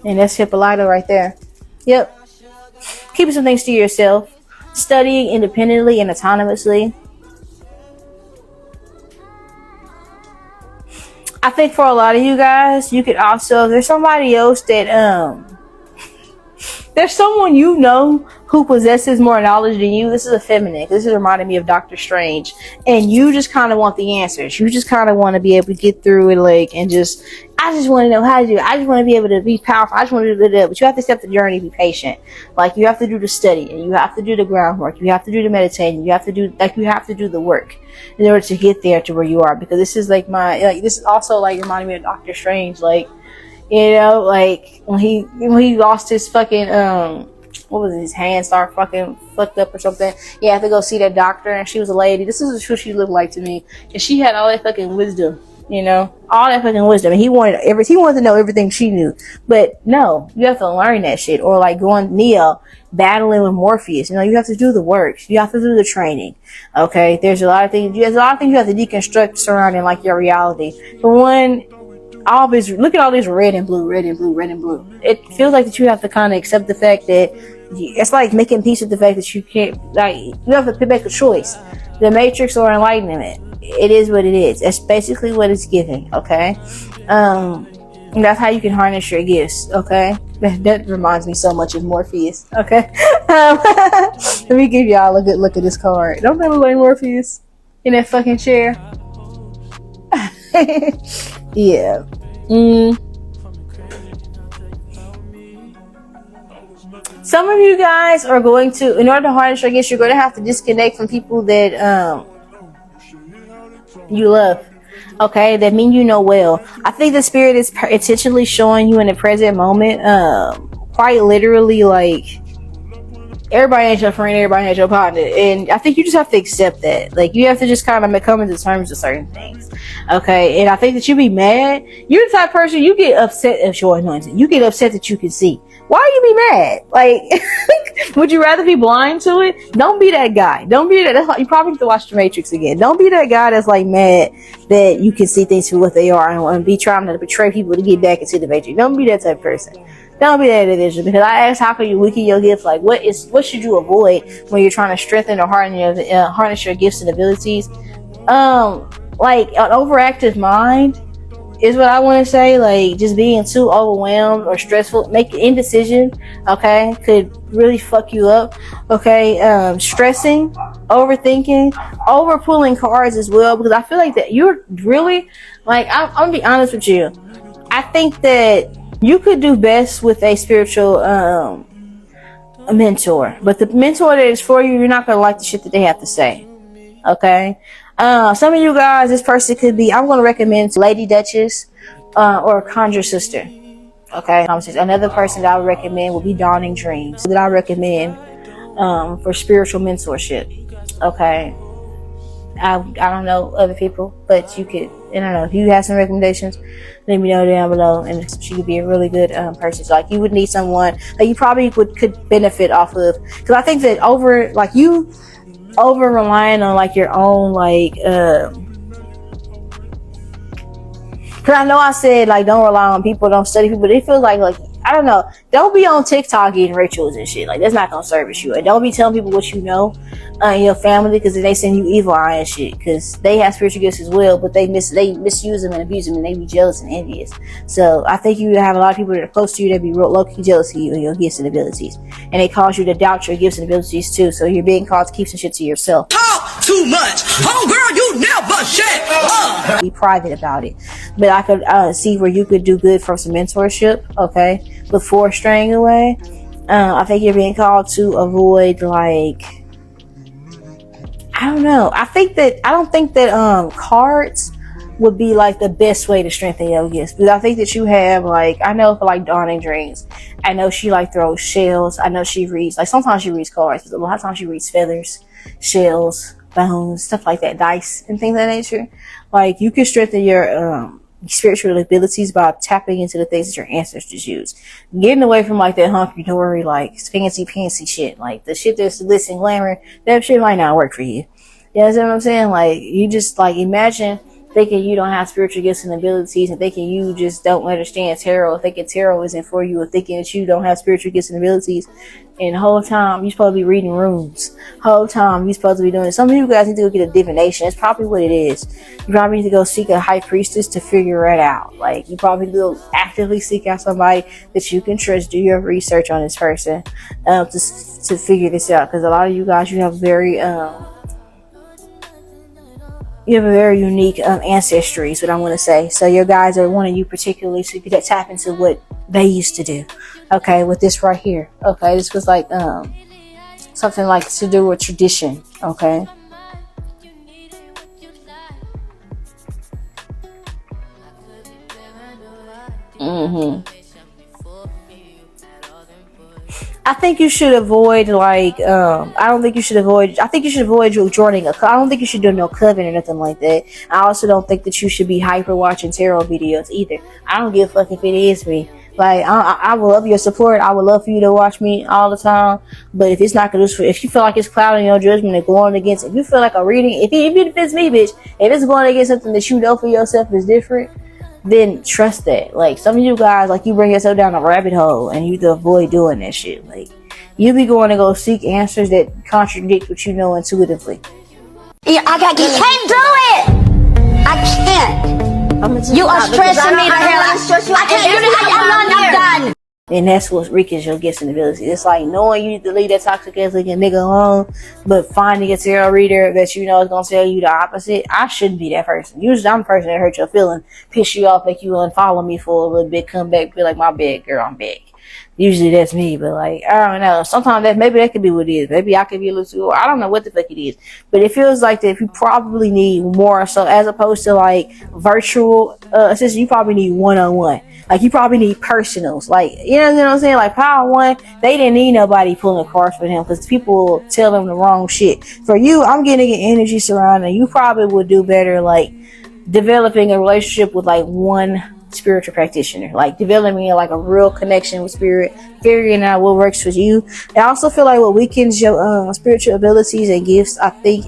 And that's 𝒮𝓂𝓂𝓂𝓅𝓈 right there. Yep. Keeping some things to yourself. Studying independently and autonomously. I think for a lot of you guys, you could also, there's somebody else that, there's someone you know who possesses more knowledge than you. This is a feminine. This is reminding me of Doctor Strange. And you just kind of want the answers. You just kind of want to be able to get through it, like, and just, I just want to know how to do it. I just want to be able to be powerful. I just want to do it. But you have to accept the journey, be patient. Like, you have to do the study, and you have to do the groundwork. You have to do the meditating. You have to do, like, you have to do the work in order to get there to where you are. Because this is like this is also like reminding me of Doctor Strange. Like, you know, like when he lost his fucking what was it, his hand started fucking fucked up or something. He had to go see that doctor, and she was a lady. This is what she looked like to me, and she had all that fucking wisdom, you know, all that fucking wisdom. And he wanted to know everything she knew, but no, you have to learn that shit. Or like going Neo battling with Morpheus, you know, you have to do the work. You have to do the training. Okay, there's a lot of things. There's a lot of things you have to deconstruct surrounding like your reality. For one, always look at all this red and blue, red and blue, red and blue. It feels like that you have to kind of accept the fact that it's like making peace with the fact that you can't, like, you have to make a choice. The Matrix or enlightenment. It is what it is. That's basically what it's giving. Okay, and that's how you can harness your gifts. Okay, that reminds me so much of Morpheus. Okay, let me give y'all a good look at this card. Don't ever like Morpheus in that fucking chair. Yeah. Some of you guys are going to, in order to harness your gifts, you're going to have to disconnect from people that you love. Okay, that mean you know well. I think the spirit is intentionally showing you in the present moment, quite literally, like, everybody ain't your friend, everybody ain't your partner. And I think you just have to accept that. Like, you have to just kind of come into terms with certain things. Okay, and I think that you be mad. You're the type of person, you get upset at your anointing. You get upset that you can see. Why you be mad? Like, would you rather be blind to it? Don't be that guy. Don't be that. That's why you probably have to watch The Matrix again. Don't be that guy that's like mad that you can see things for what they are and be trying to betray people to get back into the Matrix. Don't be that type of person. Don't be that individual. Because I asked, how can you weaken your gifts? Like, what should you avoid when you're trying to strengthen or harness your gifts and abilities? Like an overactive mind is what I want to say. Like, just being too overwhelmed or stressful, make indecision, okay, could really fuck you up. Okay, stressing, overthinking, over pulling cards as well, because I feel like that you're really, like, I'm gonna be honest with you. I think that you could do best with a spiritual a mentor, but the mentor that is for you, you're not gonna like the shit that they have to say. Okay. Some of you guys, this person could be, I'm going to recommend Lady Duchess or Conjure Sister. Okay. Another person that I would recommend would be DawningDreamz, that I recommend for spiritual mentorship. Okay. I don't know other people, but you could, I don't know, if you have some recommendations, let me know down below. And she could be a really good person. So, like, you would need someone that you probably could benefit off of, because I think that over relying on like your own, like, because I know I said, like, don't rely on people, don't study people, but it feels like I I don't know. Don't be on TikTok getting rituals and shit. Like, that's not gonna service you. And don't be telling people what you know in your family, because they send you evil eye and shit. Because they have spiritual gifts as well, but they misuse them and abuse them, and they be jealous and envious. So I think you have a lot of people that are close to you that be low-key jealous of you and your gifts and abilities, and they cause you to doubt your gifts and abilities too. So you're being called to keep some shit to yourself. Talk too much. Homegirl, you never shut. Be private about it. But I could see where you could do good from some mentorship, okay, before straying away. I think you're being called to avoid, like, I don't know. I don't think that cards would be like the best way to strengthen your gifts, because I think that you have, like, I know for like DawningDreamz, I know she like throws shells. I know she reads, like, sometimes she reads cards, but a lot of times she reads feathers, shells, bones, stuff like that, dice and things of that nature. Like, you can strengthen your spiritual abilities by tapping into the things that your ancestors use, getting away from like that hunky-dory, like fancy pantsy shit, like the shit that's glitz and glamour. That shit might not work for you. You know what I'm saying? Like, you just, like, imagine thinking you don't have spiritual gifts and abilities, and thinking you just don't understand tarot, thinking tarot isn't for you, or thinking that you don't have spiritual gifts and abilities, and the whole time you're supposed to be reading runes, whole time you're supposed to be doing it. Some of you guys need to go get a divination. That's probably what it is. You probably need to go seek a high priestess to figure it out. Like, you probably need to go actively seek out somebody that you can trust, do your research on this person, to figure this out, because a lot of you guys, you have very unique ancestry is what I want to say. So your guys are wanting you particularly so you can tap into what they used to do. Okay, with this right here. Okay, this was like something like to do with tradition. Okay. I think you should avoid, like, I think you should avoid joining I don't think you should do no coven or nothing like that. I also don't think that you should be hyper watching tarot videos either. I don't give a fuck if it is me. Like, I would love your support. I would love for you to watch me all the time. But if it's not good, if you feel like it's clouding your judgment and going against, if you feel like a reading, if it's me, bitch, if it's going against something that you know for yourself is different, then trust that. Like, some of you guys, like, you bring yourself down a rabbit hole and you to avoid doing that shit. Like, you be going to go seek answers that contradict what you know intuitively. Yeah, you can't do it. I can't. You are stressing me the hell out. I can't. I'm done. And that's what weakens your gifts and abilities. It's like knowing you need to leave that toxic ass looking nigga alone, but finding a tarot reader that you know is gonna tell you the opposite. I shouldn't be that person. Usually I'm the person that hurt your feelings, piss you off, make you unfollow me for a little bit, come back, be like, my bad, girl, I'm back. Usually that's me, but, like, I don't know. Sometimes maybe that could be what it is. Maybe I could be a little too, I don't know what the fuck it is. But it feels like that you probably need more, so as opposed to, like, virtual assistance, you probably need one-on-one. Like, you probably need personals. Like, you know what I'm saying? Like, Power One, they didn't need nobody pulling cards for them because people tell them the wrong shit. For you, I'm getting an energy surrounding. You probably would do better, like, developing a relationship with, like, one spiritual practitioner, like developing like a real connection with spirit, figuring out what works for you. I also feel like what weakens your spiritual abilities and gifts, I think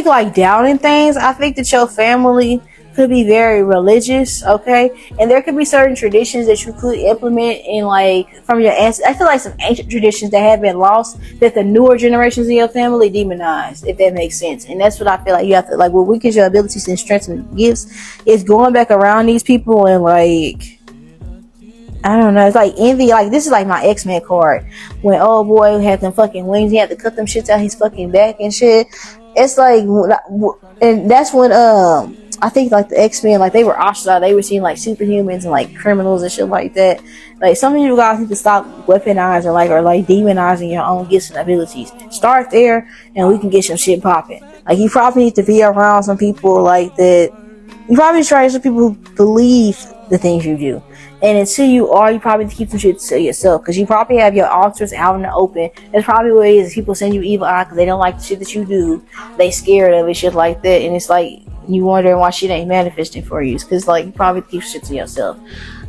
like doubting things. I think that your family could be very religious, okay, and there could be certain traditions that you could implement in, like, from your ancestors. I feel like some ancient traditions that have been lost that the newer generations in your family demonized, if that makes sense. And that's what I feel like you have to, like, what weakens your abilities and strengths and gifts is going back around these people and, like, I don't know, it's like envy. Like, this is like my X-Men card when old boy had them fucking wings, he had to cut them shits out his fucking back and shit. It's like, and that's when I think, like, the X-Men, like, they were ostracized. They were seen like superhumans and like criminals and shit like that. Like, some of you guys need to stop weaponizing, like, or like demonizing your own gifts and abilities. Start there and we can get some shit popping. Like, you probably need to be around some people like that. You probably try to some people who believe the things you do. And until you are, you probably keep some shit to yourself, because you probably have your altars out in the open. That's probably what it is. People send you evil eye because they don't like the shit that you do. They scared of it, shit like that. And it's like, you wondering why shit ain't manifesting for you. It's because, like, you probably keep shit to yourself.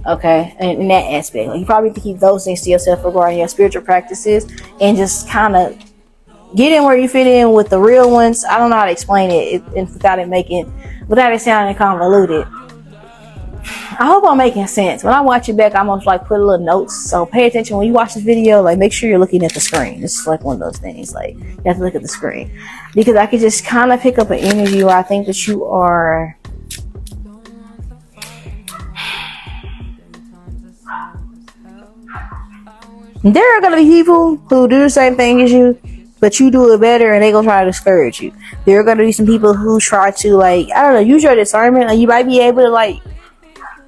Okay? And in that aspect, like, you probably keep those things to yourself regarding your spiritual practices and just kind of get in where you fit in with the real ones. I don't know how to explain it without it sounding convoluted. I hope I'm making sense. When I watch it back, I almost like put a little notes. So pay attention when you watch this video. Like, make sure you're looking at the screen. This is like one of those things. Like, you have to look at the screen, because I could just kind of pick up an energy where I think that you are. There are gonna be people who do the same thing as you, but you do it better, and they gonna try to discourage you. There are gonna be some people who try to, like, I don't know, use your discernment, and you might be able to like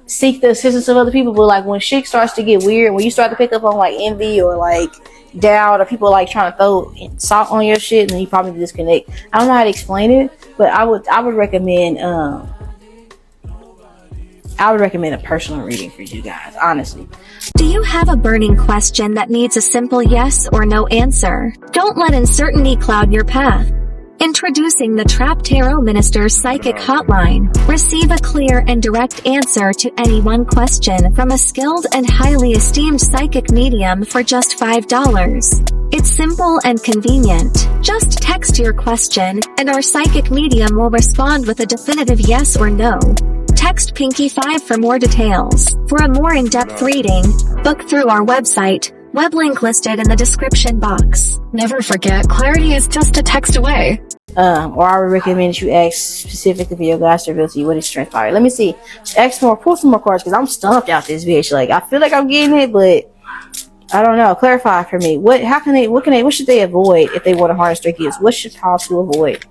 seek the assistance of other people. But like when shit starts to get weird, when you start to pick up on like envy or like doubt, or people like trying to throw salt on your shit, then you probably disconnect. I don't know how to explain it, but I would recommend a personal reading for you guys, honestly. Do you have a burning question that needs a simple yes or no answer? Don't let uncertainty cloud your path. Introducing the Trapped Tarot Minister's Psychic Hotline. Receive a clear and direct answer to any one question from a skilled and highly esteemed psychic medium for just $5. It's simple and convenient. Just text your question, and our psychic medium will respond with a definitive yes or no. Text Pinky5 for more details. For a more in-depth reading, book through our website. Web link listed in the description box. Never forget, clarity is just a text away. Or I would recommend you ask specifically for your guys to reveal to you what is strength power. Let me see. Ask more, pull some more cards, because I'm stumped out this bitch. Like, I feel like I'm getting it, but I don't know. Clarify for me. What should they avoid if they want to harness their gifts? What should house to avoid?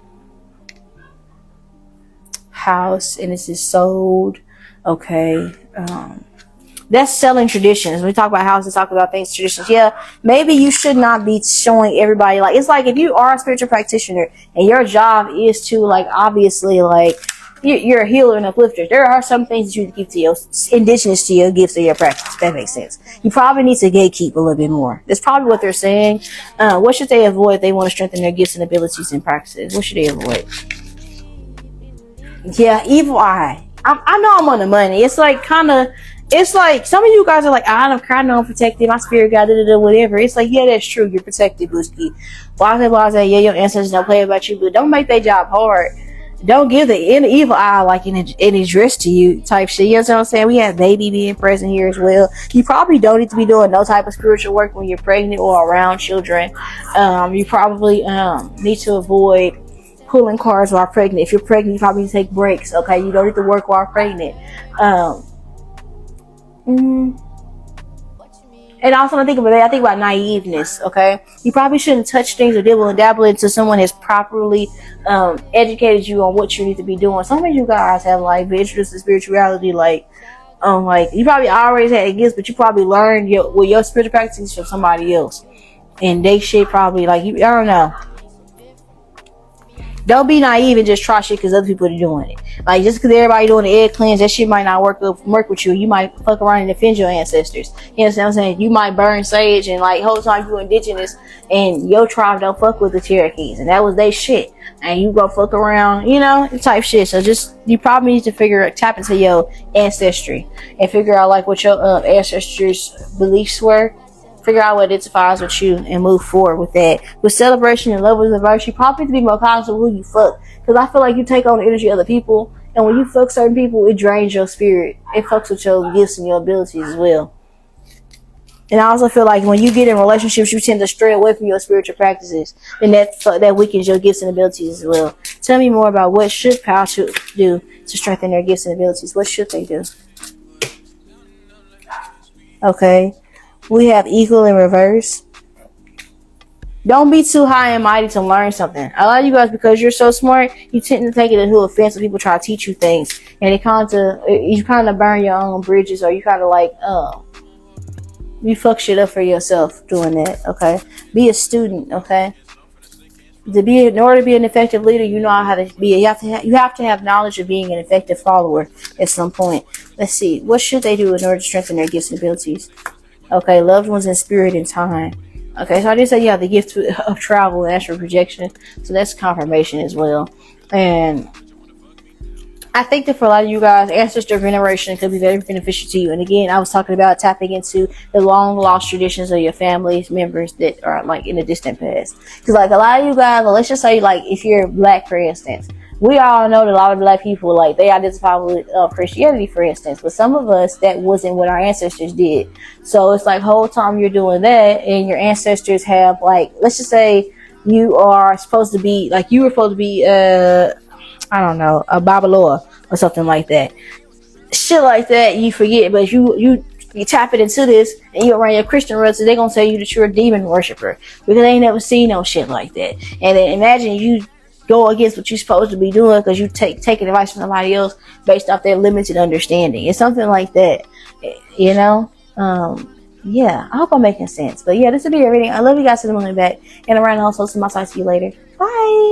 House, and this is sold. Okay. That's selling traditions. When we talk about houses, talk about things, traditions. Yeah, maybe you should not be showing everybody. Like, it's like if you are a spiritual practitioner and your job is to, like, obviously, like, you're a healer and uplifter. There are some things that you keep to your indigenous to your gifts or your practice. That makes sense. You probably need to gatekeep a little bit more. That's probably what they're saying. What should they avoid if they want to strengthen their gifts and abilities and practices? What should they avoid? Yeah, evil eye. I know I'm on the money. It's like it's like some of you guys are like, I know I'm protected, my spirit guide, whatever. It's like, yeah, that's true, you're protected, Booski. Blase, yeah, your ancestors don't play about you, but don't make their job hard. Don't give the evil eye like an address to you type shit. You know what I'm saying? We have baby being present here as well. You probably don't need to be doing no type of spiritual work when you're pregnant or around children. You probably need to avoid pulling cards while pregnant. If you're pregnant, you probably need to take breaks. Okay, you don't need to work while pregnant. And also, I think about naiveness. Okay, you probably shouldn't touch things or dibble and dabble until someone has properly educated you on what you need to be doing. Some of you guys have like been introduced to spirituality, like you probably always had gifts, but you probably learned your spiritual practices from somebody else, and they shit probably like you. I don't know. Don't be naive and just try shit because other people are doing it. Like, just because everybody doing the egg cleanse, that shit might not work with you. You might fuck around and offend your ancestors. You know what I'm saying? You might burn sage and like whole time you indigenous and your tribe don't fuck with the Cherokees, and that was they shit. And you go fuck around, you know, type shit. So you probably need to tap into your ancestry and figure out like what your ancestors' beliefs were. Figure out what identifies with you and move forward with that. With celebration and levels of virtue, you probably need to be more conscious of who you fuck. Because I feel like you take on the energy of other people, and when you fuck certain people, it drains your spirit. It fucks with your gifts and your abilities as well. And I also feel like when you get in relationships, you tend to stray away from your spiritual practices, and that weakens your gifts and abilities as well. Tell me more about what should power do to strengthen their gifts and abilities. What should they do? Okay. We have equal in reverse. Don't be too high and mighty to learn something. A lot of you guys, because you're so smart, you tend to take it into offense when people try to teach you things, and you kind of burn your own bridges, or you kind of like you fuck shit up for yourself doing that. Okay, be a student. Okay, in order to be an effective leader, you know how to be. You have to have knowledge of being an effective follower at some point. Let's see, what should they do in order to strengthen their gifts and abilities? Okay, loved ones in spirit and time. Okay, so I did say you have the gift of travel and astral projection, so that's confirmation as well. And I think that for a lot of you guys, ancestor veneration could be very beneficial to you. And again, I was talking about tapping into the long lost traditions of your family's members that are like in the distant past. Because like a lot of you guys, well, let's just say like if you're black, for instance, we all know that a lot of black people, like, they identify with Christianity, for instance, but some of us, that wasn't what our ancestors did. So it's like, whole time you're doing that, and your ancestors have, like, let's just say you are supposed to be, like, you were supposed to be I don't know, a Babaloa or something like that, shit like that, you forget. But you tap it into this, and you around your Christian relatives, they're gonna tell you that you're a demon worshiper because they ain't never seen no shit like that. And then imagine you go against what you're supposed to be doing because you taking advice from somebody else based off their limited understanding. It's something like that, you know. Yeah, I hope I'm making sense. But yeah, this will be everything. I love you guys to the moon and back, and around also to my side. See you later. Bye.